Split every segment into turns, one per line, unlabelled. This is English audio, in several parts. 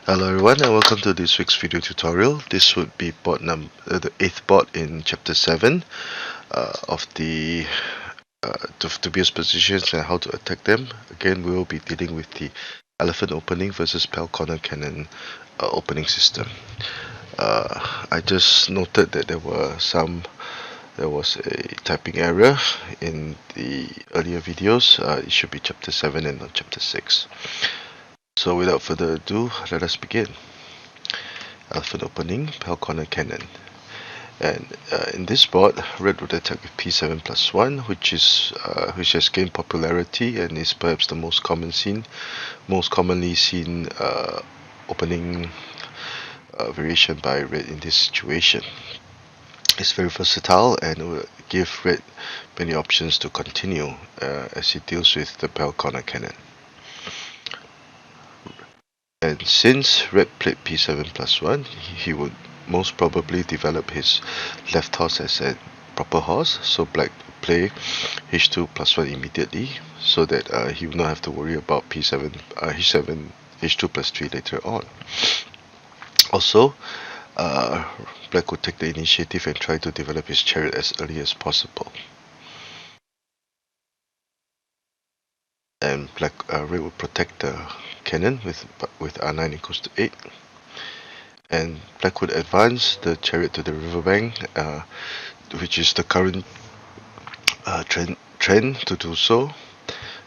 Hello everyone and welcome to this week's video tutorial. This would be the 8th board in chapter 7 of the Dubious Positions and how to attack them. Again, we will be dealing with the elephant opening versus pal corner cannon opening system. I just noted that there was a typing error in the earlier videos. It should be chapter 7 and not chapter 6. So without further ado, let us begin. Elephant opening, pal corner cannon. And in this board, red would attack with p7+1, which has gained popularity and is perhaps the most commonly seen opening variation by red in this situation. It's very versatile and will give red many options to continue as he deals with the pal corner cannon. And since red played p7+1, he would most probably develop his left horse as a proper horse, so black would play h2+1 immediately, so that he would not have to worry about h7 h2+3 later on. Also, black would take the initiative and try to develop his chariot as early as possible. And red would protect the cannon with r9 equals to 8. And black would advance the chariot to the riverbank, which is the current trend to do so.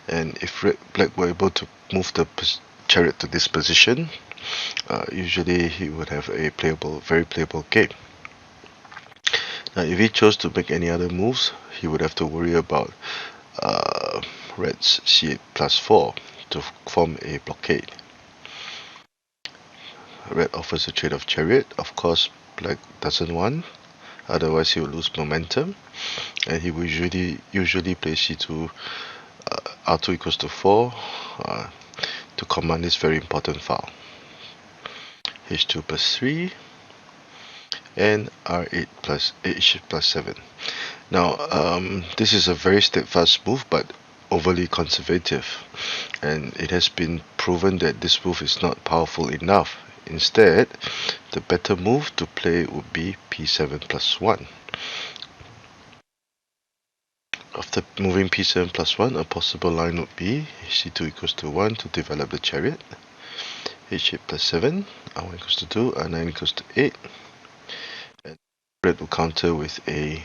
And if black were able to move the chariot to this position, usually he would have a very playable game. Now, if he chose to make any other moves, he would have to worry about red's c8+4 to form a blockade. Red offers a trade of chariot. Of course, black doesn't want, otherwise he will lose momentum, and he will usually play c2, r2 equals to 4 to command this very important file. h2+3 and r8 plus h+7. Now, this is a very steadfast move, but overly conservative, and it has been proven that this move is not powerful enough. Instead, the better move to play would be p7+1. After moving p7+1, a possible line would be c2 equals to 1 to develop the chariot, h8+7, r1 equals to 2, r9 equals to 8, and red will counter with a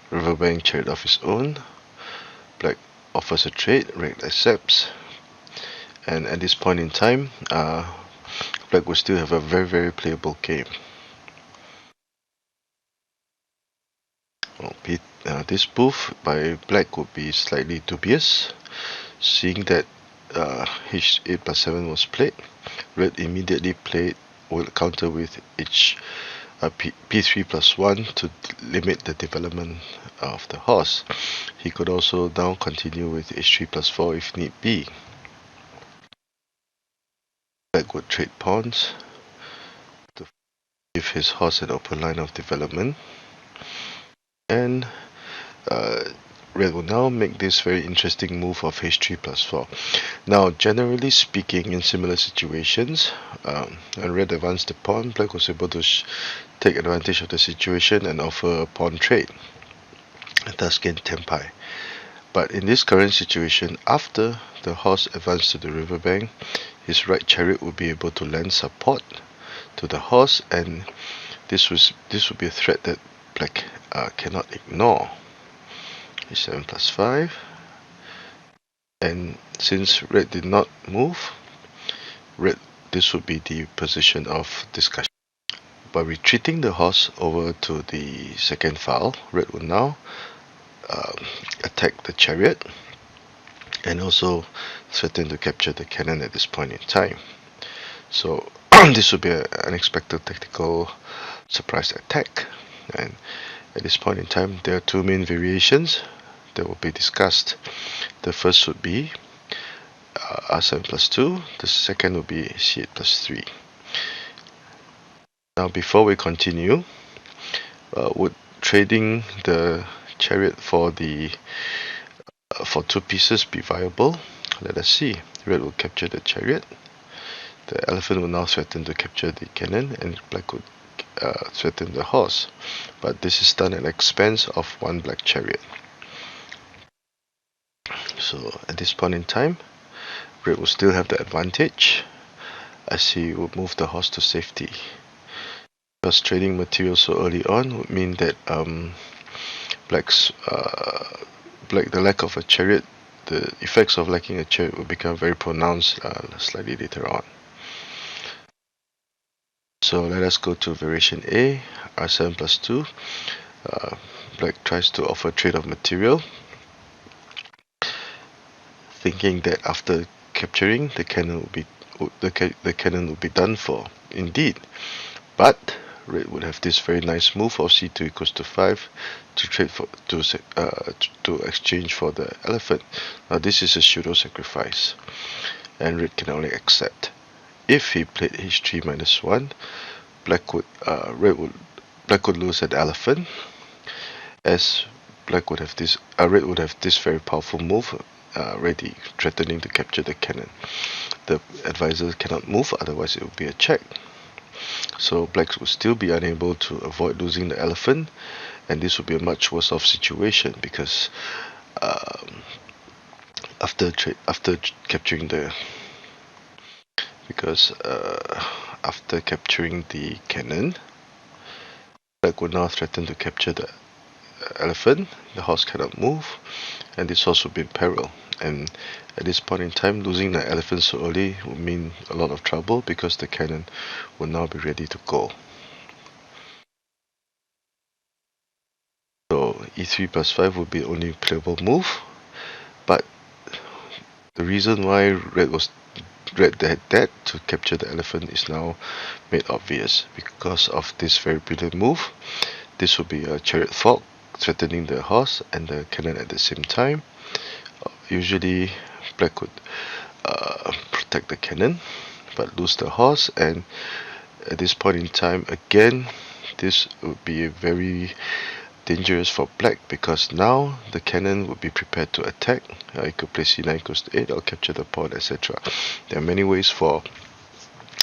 riverbank chariot of his own. Black offers a trade, red accepts, and at this point in time, black will still have a very playable game. This move by black would be slightly dubious, seeing that h8+7 was played. Red immediately will counter with p3+1 to limit the development of the horse. He could also now continue with h3+4 if need be. Black would trade pawns to give his horse an open line of development, and red will now make this very interesting move of h3+4. Now, generally speaking, in similar situations, when red advanced the pawn, black was able to take advantage of the situation and offer a pawn trade, and thus gain tempi. But in this current situation, after the horse advanced to the riverbank, his right chariot would be able to lend support to the horse, and this would be a threat that black cannot ignore. h7+5, and since red did not move, this would be the position of discussion. By retreating the horse over to the second file, red will now attack the chariot and also threaten to capture the cannon at this point in time. So this would be an unexpected tactical surprise attack, and at this point in time there are two main variations that will be discussed. The first would be r7+2, the second would be c8+3. Now, before we continue, would trading the chariot for two pieces be viable? Let us see. Red will capture the chariot, The elephant will now threaten to capture the cannon, and black would threaten the horse. But this is done at the expense of one black chariot. So at this point in time, red will still have the advantage, as he would move the horse to safety. Because trading material so early on would mean that the lack of a chariot, the effects of lacking a chariot will become very pronounced slightly later on. So let us go to variation A, R7 plus 2. Black tries to offer trade of material, thinking that after capturing, the cannon will be done for. Indeed, but red would have this very nice move of c2 equals to 5 to trade for to exchange for the elephant. Now this is a pseudo sacrifice, and red can only accept. If he played h3 minus 1, black would lose an elephant, as red would have this very powerful move ready, threatening to capture the cannon. The advisor cannot move, otherwise it would be a check. So black would still be unable to avoid losing the elephant, and this would be a much worse off situation, because after capturing the cannon, black would now threaten to capture the elephant. The horse cannot move, and this horse would be in peril. And at this point in time, losing the elephant so early would mean a lot of trouble, because the cannon will now be ready to go. So e3 plus 5 would be the only playable move, but the reason why red had that to capture the elephant is now made obvious. Because of this very brilliant move, this would be a chariot fork threatening the horse and the cannon at the same time. Usually black would protect the cannon but lose the horse, and at this point in time again this would be very dangerous for black, because now the cannon would be prepared to attack. It could play c9 equals to 8 or capture the pawn, etc. There are many ways for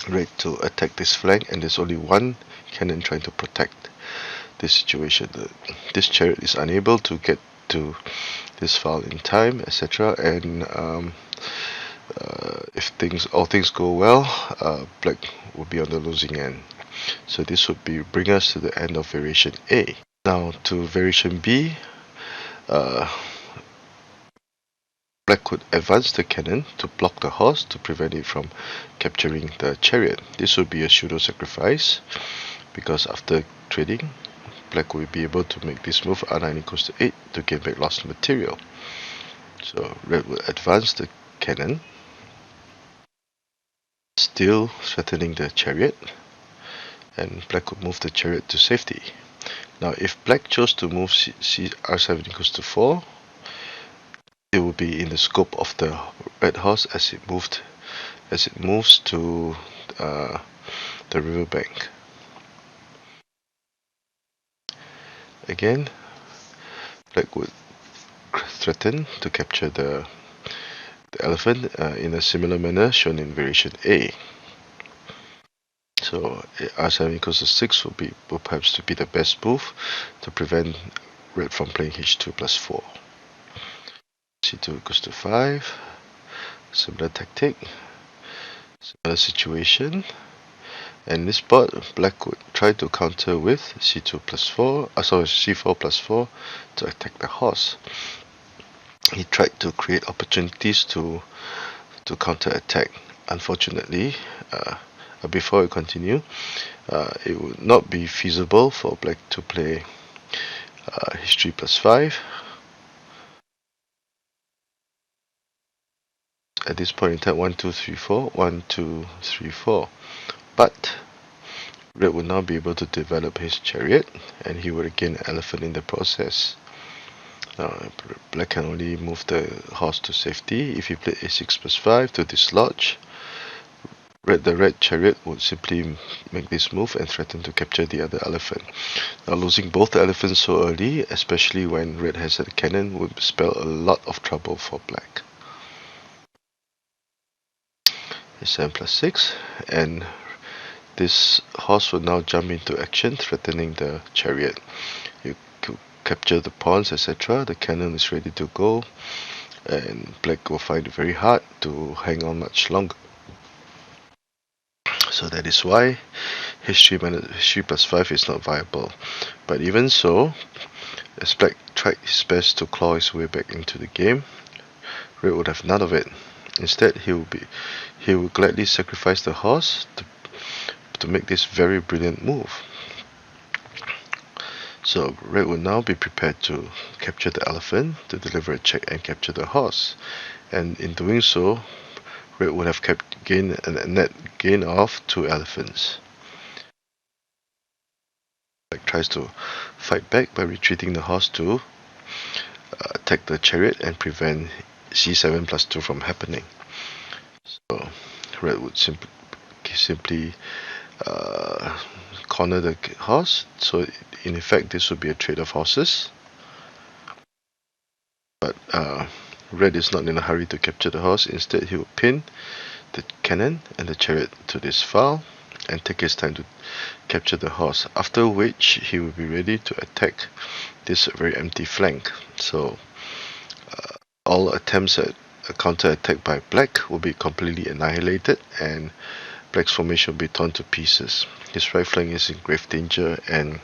red to attack this flank, and there's only one cannon trying to protect this situation. This chariot is unable to get to this file in time, etc. And if all things go well, black will be on the losing end. So this would bring us to the end of variation A. Now to variation B, black could advance the cannon to block the horse to prevent it from capturing the chariot. This would be a pseudo sacrifice, because after trading, black will be able to make this move r9 equals to 8 to gain back lost material. So red will advance the cannon, still threatening the chariot, and black would move the chariot to safety. Now if black chose to move r7 equals to 4, it will be in the scope of the red horse as it moves to the riverbank. Again, black would threaten to capture the elephant in a similar manner shown in variation A. So r7 equals to 6 will perhaps be the best move to prevent red from playing h2 plus 4. c2 equals to 5, similar tactic, similar situation. And this spot, black would try to counter with c4 plus 4 to attack the horse. He tried to create opportunities to counter attack. Unfortunately, before we continue, it would not be feasible for black to play h3 plus 5. At this point in time, 1, 2, 3, 4, 1, 2, 3, 4. But red would now be able to develop his chariot, and he would gain an elephant in the process. Black can only move the horse to safety. If he played a6 plus 5 to dislodge, the red chariot would simply make this move and threaten to capture the other elephant. Now losing both the elephants so early, especially when red has a cannon, would spell a lot of trouble for black. h7 plus 6, and this horse will now jump into action, threatening the chariot. You capture the pawns, etc. The cannon is ready to go, and black will find it very hard to hang on much longer. So that is why h3 plus 5 is not viable. But even so, as black tried his best to claw his way back into the game, red would have none of it. Instead, he would gladly sacrifice the horse to make this very brilliant move. So red would now be prepared to capture the elephant, to deliver a check and capture the horse. And in doing so, red would have gained a net gain of 2 elephants. Black tries to fight back by retreating the horse to attack the chariot and prevent c7 plus 2 from happening. So red would simply corner the horse. So in effect, this would be a trade of horses. But red is not in a hurry to capture the horse. Instead, he would pin the cannon and the chariot to this file and take his time to capture the horse, after which he will be ready to attack this very empty flank. So all attempts at a counter attack by black will be completely annihilated, and black's formation will be torn to pieces. His right flank is in grave danger, and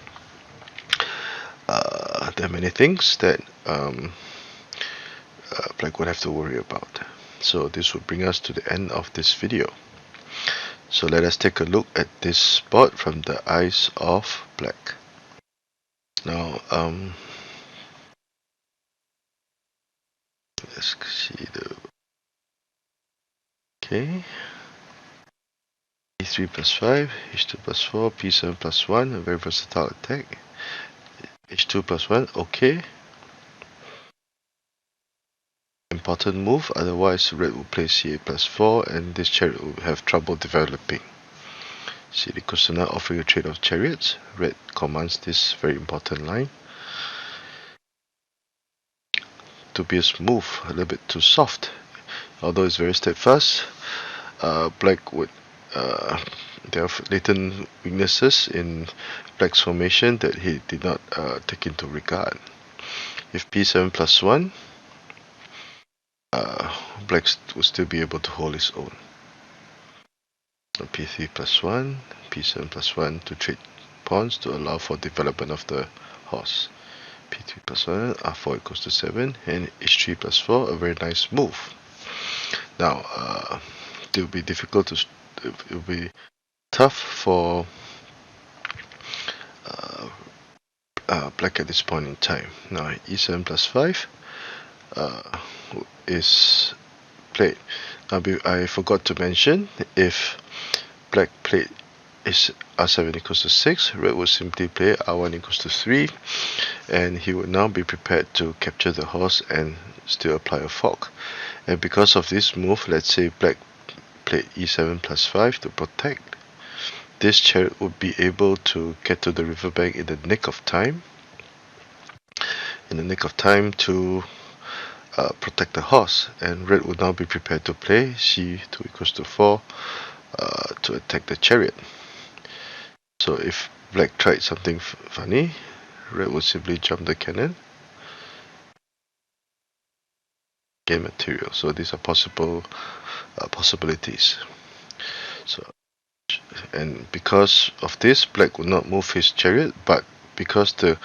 there are many things that black would have to worry about. So this would bring us to the end of this video. So let us take a look at this board from the eyes of black. Now let's see the e3 plus 5, h2 plus 4, p7 plus 1, a very versatile attack. h2 plus 1, okay. Important move, otherwise red will play c8 plus 4 and this chariot will have trouble developing. See the Kusana offering a trade of chariots. Red commands this very important line. Dubious move, a little bit too soft. Although it's very steadfast, black would there are latent weaknesses in black's formation that he did not take into regard. If p7 plus 1, black will still be able to hold his own. So p3 plus 1, p7 plus 1 to trade pawns to allow for development of the horse. p3 plus 1, r4 equals to 7, and h3 plus 4, a very nice move. Now, it will be difficult to, it will be tough for black at this point in time. Now, e7 plus 5 is played. Now, I forgot to mention, if black played is r7 equals to 6, red would simply play r1 equals to 3, and he would now be prepared to capture the horse and still apply a fork. And because of this move, let's say black played e7 plus 5 to protect, this chariot would be able to get to the riverbank in the nick of time, to protect the horse, and red would now be prepared to play c2 equals to 4 to attack the chariot. So if black tried something funny, red would simply jump the cannon, gain material. So these are possible possibilities. So, and because of this, black would not move his chariot, but because the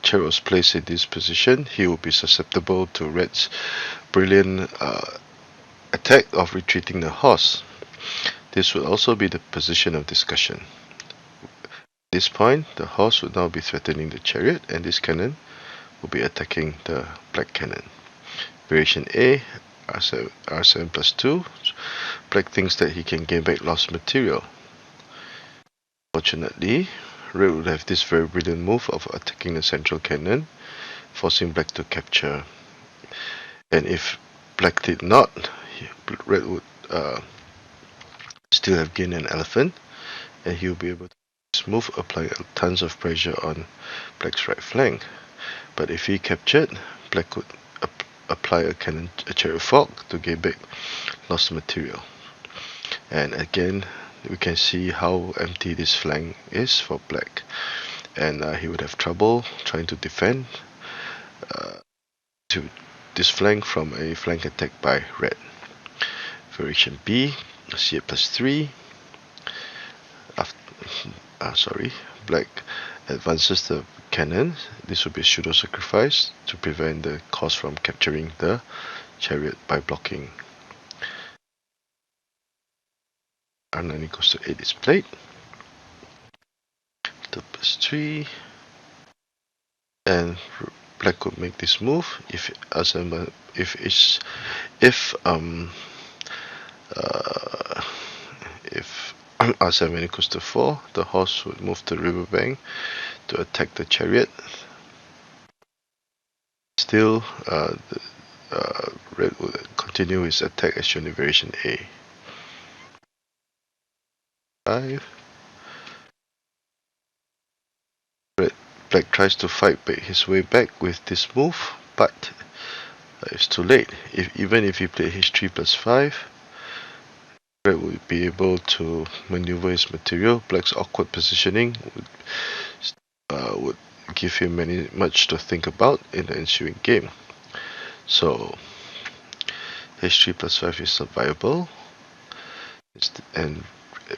chariot was placed in this position, he would be susceptible to red's brilliant attack of retreating the horse. This would also be the position of discussion. At this point, the horse would now be threatening the chariot, and this cannon will be attacking the black cannon. Variation A, r7 plus 2. Black thinks that he can gain back lost material. Fortunately, red would have this very brilliant move of attacking the central cannon, forcing black to capture. And if black did not, red would still have gained an elephant, and he will be able to this move apply tons of pressure on black's right flank. But if he captured, black could apply a chariot fork to gain back lost material. And again, we can see how empty this flank is for black, and he would have trouble trying to defend to this flank from a flank attack by red. Variation B, c8 plus 3. Black advances the cannon. This would be a pseudo sacrifice to prevent the cause from capturing the chariot by blocking. R9 equals to 8 is played. 2 plus 3. And black could make this move if R7 equals to 4, the horse would move to the riverbank to attack the chariot. Still, red would continue his attack as shown in variation A. 5. Black tries to fight his way back with this move, but it's too late. Even if he played h3 plus 5, red would be able to maneuver his material. Black's awkward positioning would give him much to think about in the ensuing game. So h3 plus 5 is not viable, and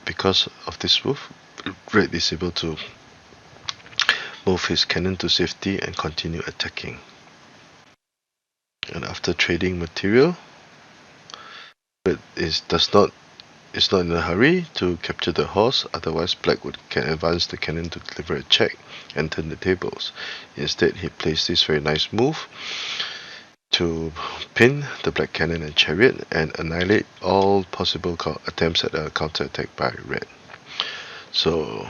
because of this move, red is able to move his cannon to safety and continue attacking. And after trading material, red is not in a hurry to capture the horse, otherwise black can advance the cannon to deliver a check and turn the tables. Instead, he plays this very nice move to pin the black cannon and chariot and annihilate all possible attempts at a counterattack by red. So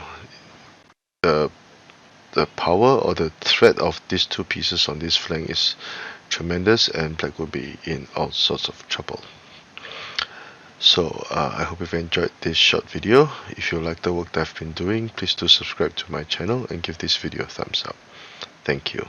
the power or the threat of these two pieces on this flank is tremendous, and black will be in all sorts of trouble. So I hope you've enjoyed this short video. If you like the work that I've been doing, please do subscribe to my channel and give this video a thumbs up. Thank you.